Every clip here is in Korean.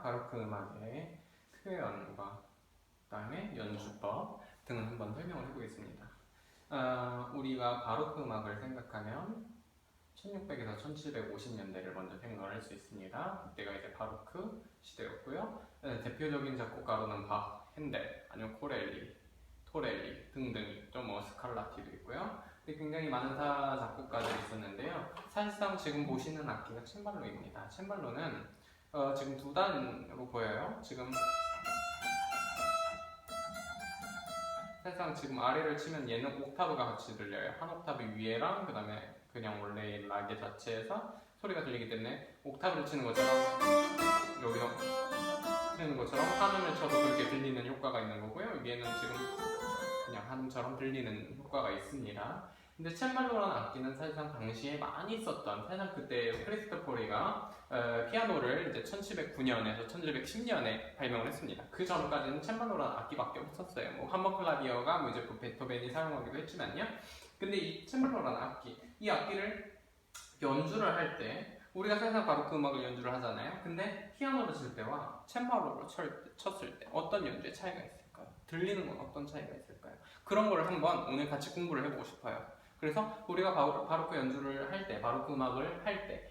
바로크 음악의 표현과 그다음에 연주법 등을 한번 설명을 해보겠습니다. 우리가 바로크 음악을 생각하면 1600에서 1750년대를 먼저 생각을 할 수 있습니다. 그때가 이제 바로크 시대였고요. 대표적인 작곡가로는 박, 핸델, 아니면 코렐리, 토렐리 등등 있죠. 뭐 스칼라티도 있고요. 굉장히 많은 작곡가들이 있었는데요. 사실상 지금 보시는 악기가 챈발로입니다. 챈발로는 지금 두 단으로 보여요. 사실상 지금 아래를 치면 얘는 옥타브가 같이 들려요. 한 옥타브 위에랑 그 다음에 그냥 원래 라게 자체에서 소리가 들리기 때문에 옥타브를 치는 것처럼 여기서 치는 것처럼 한음을 쳐도 그렇게 들리는 효과가 있는 거고요. 위에는 지금 그냥 한음처럼 들리는 효과가 있습니다. 근데 챈발로라는 악기는 사실상 당시에 많이 썼던, 사실상 그때 크리스토포리가 피아노를 이제 1709년에서 1710년에 발명을 했습니다. 그 전까지는 챈발로라는 악기밖에 없었어요. 뭐 함머클라비어가 뭐 이제 베토벤이 사용하기도 했지만요. 근데 이 챈발로라는 악기, 이 악기를 연주를 할 때 우리가 사실상 바로크 음악을 연주를 하잖아요. 근데 피아노를 칠 때와 챈발로를 쳤을 때 어떤 연주의 차이가 있을까요? 들리는 건 어떤 차이가 있을까요? 그런 걸 한번 오늘 같이 공부를 해보고 싶어요. 그래서 우리가 바로크 연주를 할 때, 바로크 음악을 할 때,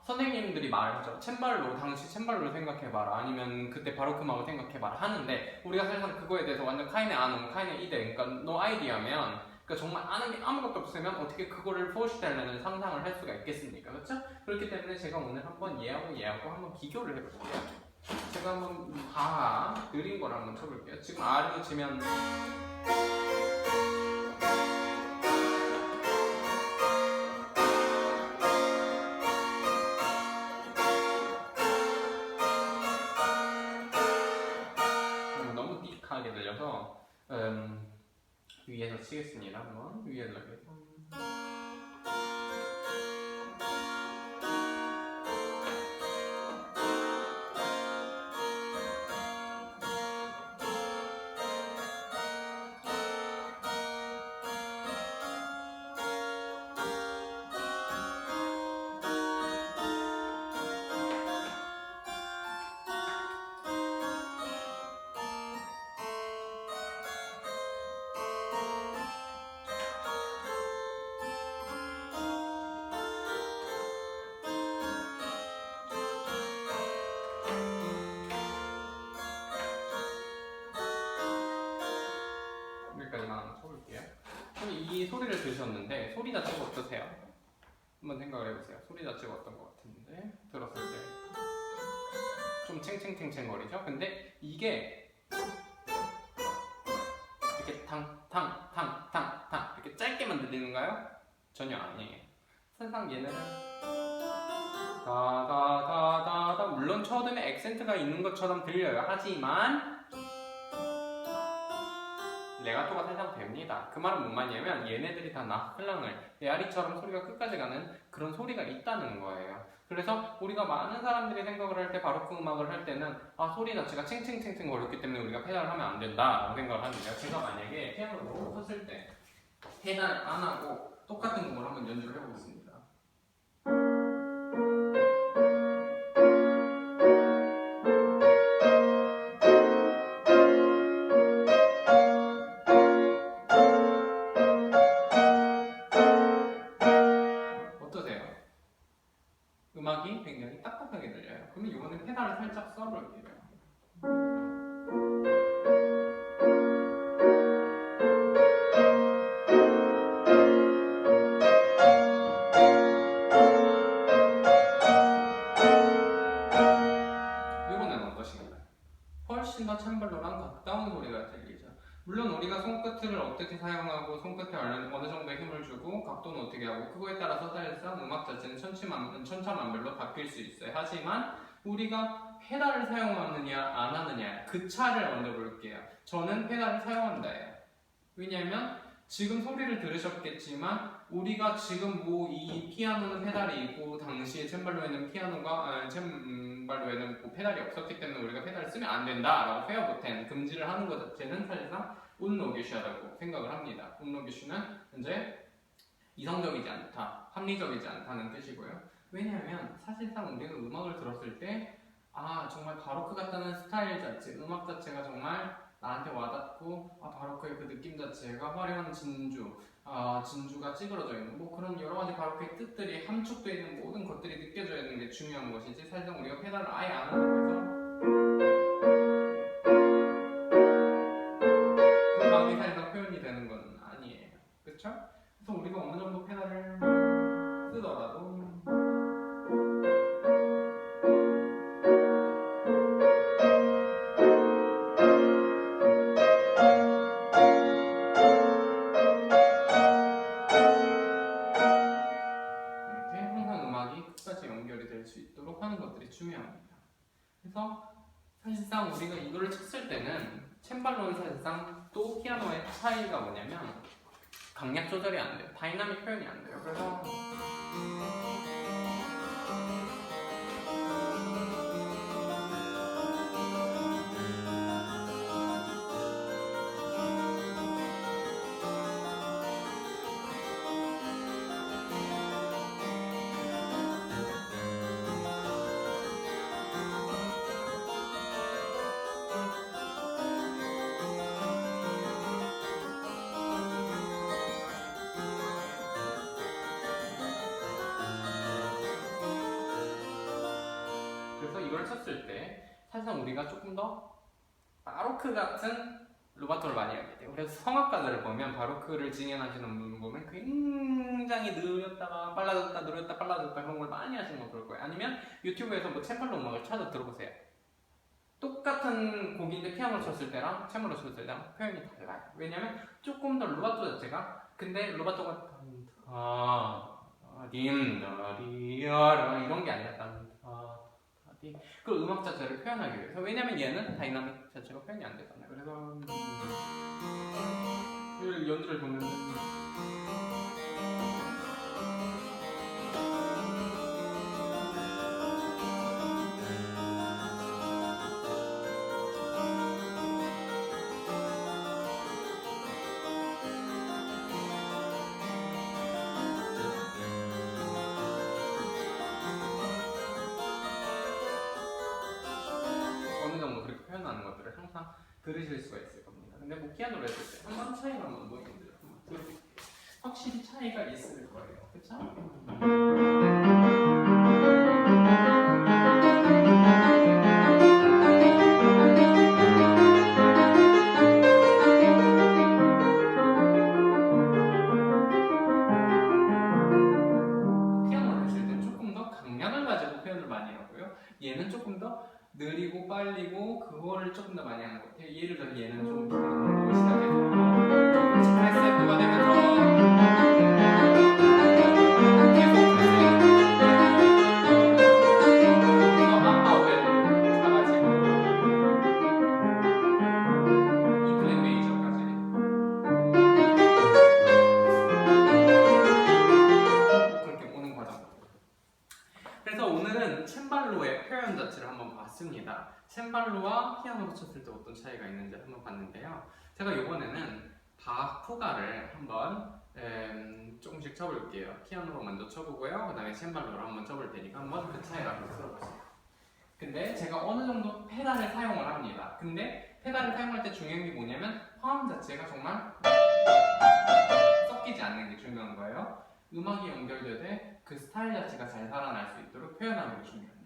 선생님들이 말하죠. 당시 챈발로를 생각해봐라. 아니면 그때 바로크 음악을 생각해봐라. 하는데, 우리가 사실상 그거에 대해서 완전 카이네 아는, 카이네 이데, 그러니까 노 아이디어면, 그러니까 정말 아는 게 아무것도 없으면 어떻게 그거를 포시텔라는 상상을 할 수가 있겠습니까? 그렇죠? 그렇기 때문에 제가 오늘 한번 얘하고 한번 비교를 해볼게요. 제가 한번 느린 걸 한번 쳐볼게요. 지금 R로 치면 너무 띡하게 들려서 위에서 치겠습니다. 한번 위에서 이렇게. 여기까지만 쳐볼게요. 이 소리를 들으셨는데 소리 자체가 어떠세요? 한번 생각을 해보세요. 소리 자체가 어떤 것 같은데 들었을 때 좀 챙챙챙챙거리죠? 근데 이게 이렇게 탕탕탕탕탕 이렇게 짧게만 들리는가요? 전혀 아니에요. 사실상 얘네는 다다다다다 물론 처음에 액센트가 있는 것처럼 들려요. 하지만 레가토가 살짝 됩니다. 그 말은 뭔 말이냐면 얘네들이 다 나클랑을 메아리처럼 소리가 끝까지 가는 그런 소리가 있다는 거예요. 그래서 우리가 많은 사람들이 생각을 할 때 바로크 음악을 할 때는 소리 자체가 챙챙챙챙 거렸기 때문에 우리가 페달을 하면 안 된다 라고 생각을 하는데요. 제가 만약에 피아노로 쳤을 때 페달 안 하고 똑같은 곡을 한번 연주를 해보겠습니다. 음악이 굉장히 딱딱하게 들려요. 그러면 이거는 페달을 살짝 써볼게요. 이번엔 어떠신가요? 훨씬 더 챈발로랑 가까운 소리가 들리죠. 물론 우리가 손끝을 어떻게 사용하고 손끝에 어느 정도의 힘을 주고 각도는 어떻게 하고 그거에 따라서 사실상 음악 자체는 천차만별로 바뀔 수 있어요. 하지만 우리가 페달을 사용하느냐 안 하느냐 그 차를 먼저 볼게요. 저는 페달을 사용한다예요. 왜냐하면 지금 소리를 들으셨겠지만 우리가 지금 이 피아노는 페달이 있고 당시에 챈발로에는 챈발로에는 페달이 없었기 때문에 우리가 페달을 쓰면 안 된다라고 페어보텐 금지를 하는 것 자체는 사실상 운노게슈하다고 생각을 합니다. 운노게슈는 현재 이성적이지 않다, 합리적이지 않다는 뜻이고요. 왜냐하면 사실상 우리가 음악을 들었을 때 아 정말 바로크 같다는 스타일 자체, 음악 자체가 정말 나한테 와닿고 바로크의 그 느낌 자체가 화려한 진주, 진주가 찌그러져 있는 뭐 그런 여러 가지 바로크의 뜻들이 함축되어 있는 모든 것들이 느껴져 있는 게 중요한 것이지 사실상 우리가 페달을 아예 안 한다고 해서 그 음악이 사실상 표현이 되는 건 아니에요. 그쵸? 그래서 우리가 어느 정도 페달을 쓰더라도 이렇게 항상 음악이 끝까지 연결이 될 수 있도록 하는 것들이 중요합니다. 그래서 사실상 우리가 이거를 쳤을 때는 챔발로는 사실상 또 피아노의 차이가 뭐냐면 강약 조절이 안 돼요. 다이나믹 표현이 안 돼요. 그래서 이걸 쳤을 때 사실상 우리가 조금 더 바로크 같은 루바토를 많이 하게 돼요. 그래서 성악가들을 보면 바로크를 진행하시는 분 보면 굉장히 느렸다가 빨라졌다 느렸다 빨라졌다 그런 걸 많이 하시는 거 볼 거예요. 아니면 유튜브에서 뭐 챔발로 음악을 찾아 들어보세요. 똑같은 곡인데 피아노를 쳤을 때랑 챔발로 쳤을 때랑 표현이 달라요. 왜냐면 조금 더 루바토 자체가 근데 루바토가 리어라 이런 게 아니라 그 음악 자체를 표현하기 위해서. 왜냐면 얘는 다이나믹 자체가 표현이 안 되잖아요. 그래서 연주를 보면 어느 정도 그렇게 표현하는 것들을 항상 들으실 수가 있을 겁니다. 근데 뭐 피아노를 했을 때 한번 차이가 한번 보이는데요. 확실히 차이가 있을 거예요. 그쵸? 피아노를 했을 때 조금 더 강약을 가지고 표현을 많이 하고요. 얘는 조금 더 느리고 빨리고 그거를 조금 더 많이 하는 것 같아요. 예를 들어 얘는 좀 시작해서 조금씩 크레센도가 되면서 계속 크레센도 아빠를 잡아지고 이 플랫 메이저까지 그렇게 오는 과정. 그래서 오늘은 챈발로의 표현 자체를 한번 봤습니다. 챈발로와 피아노로 쳤을 때 어떤 차이가 있는지 한번 봤는데요. 제가 이번에는 바 푸가를 한번 조금씩 쳐볼게요. 피아노로 먼저 쳐보고요. 그 다음에 챈발로로 한번 쳐볼 테니까 한번 그 차이를 한번 들어보세요. 근데 제가 어느 정도 페달을 사용을 합니다. 근데 페달을 사용할 때 중요한 게 뭐냐면 화음 자체가 정말 섞이지 않는 게 중요한 거예요. 음악이 연결되되 그 스타일 자체가 잘 살아날 수 있도록 표현하는 게 중요합니다.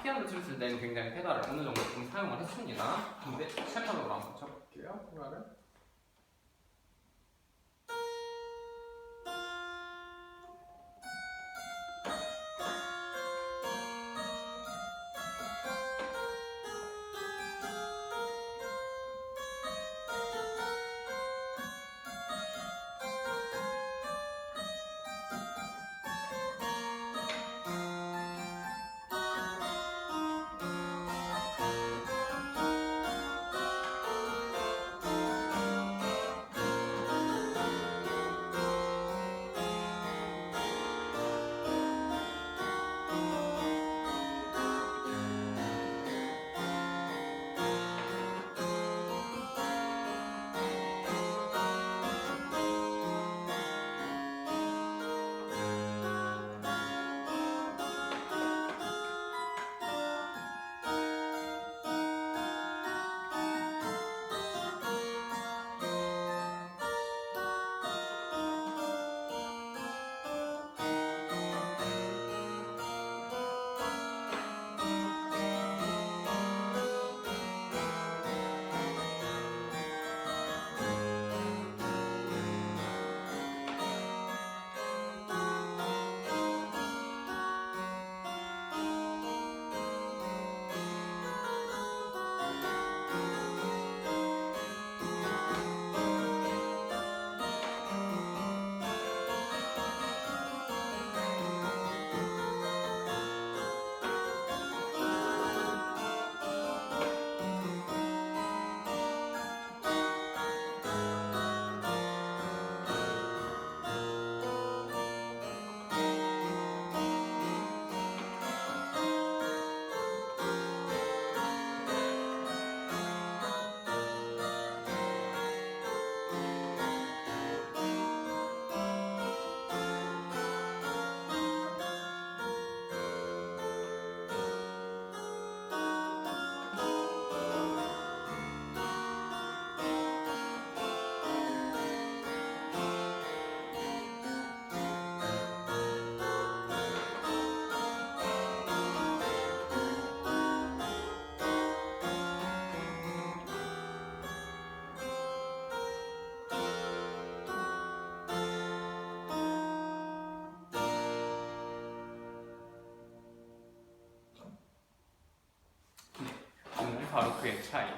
피아노 쳤을 때는 굉장히 페달을 어느 정도 좀 사용을 했습니다. 근데 첼로로 한번 쳐볼게요. 페달을. 바로크의 차이,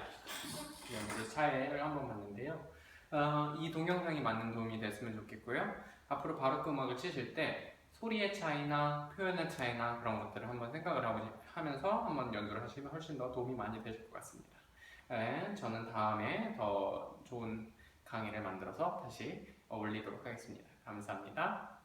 연주의 차이를 한번 봤는데요. 이 동영상이 많은 도움이 됐으면 좋겠고요. 앞으로 바로크 음악을 치실 때 소리의 차이나 표현의 차이나 그런 것들을 한번 생각을 하면서 한번 연주를 하시면 훨씬 더 도움이 많이 되실 것 같습니다. 네, 저는 다음에 더 좋은 강의를 만들어서 다시 올리도록 하겠습니다. 감사합니다.